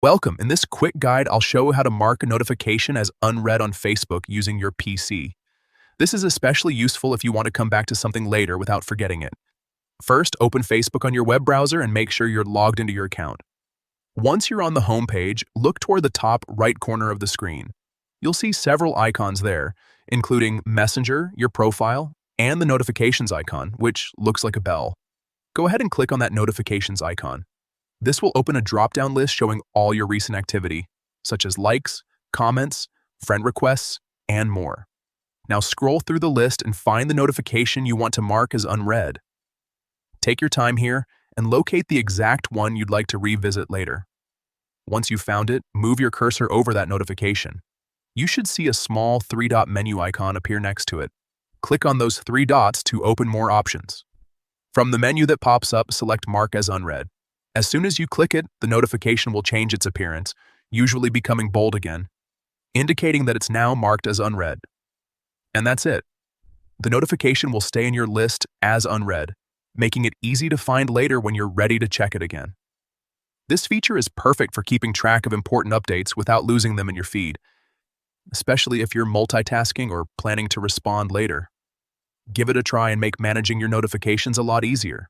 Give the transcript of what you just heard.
Welcome. In this quick guide, I'll show how to mark a notification as unread on Facebook using your PC. This is especially useful if you want to come back to something later without forgetting it. First, open Facebook on your web browser and make sure you're logged into your account. Once you're on the home page, look toward the top right corner of the screen. You'll see several icons there, including Messenger, your profile, and the notifications icon, which looks like a bell. Go ahead and click on that notifications icon. This will open a drop-down list showing all your recent activity, such as likes, comments, friend requests, and more. Now scroll through the list and find the notification you want to mark as unread. Take your time here and locate the exact one you'd like to revisit later. Once you've found it, move your cursor over that notification. You should see a small three-dot menu icon appear next to it. Click on those three dots to open more options. From the menu that pops up, select Mark as Unread. As soon as you click it, the notification will change its appearance, usually becoming bold again, indicating that it's now marked as unread. And that's it. The notification will stay in your list as unread, making it easy to find later when you're ready to check it again. This feature is perfect for keeping track of important updates without losing them in your feed, especially if you're multitasking or planning to respond later. Give it a try and make managing your notifications a lot easier.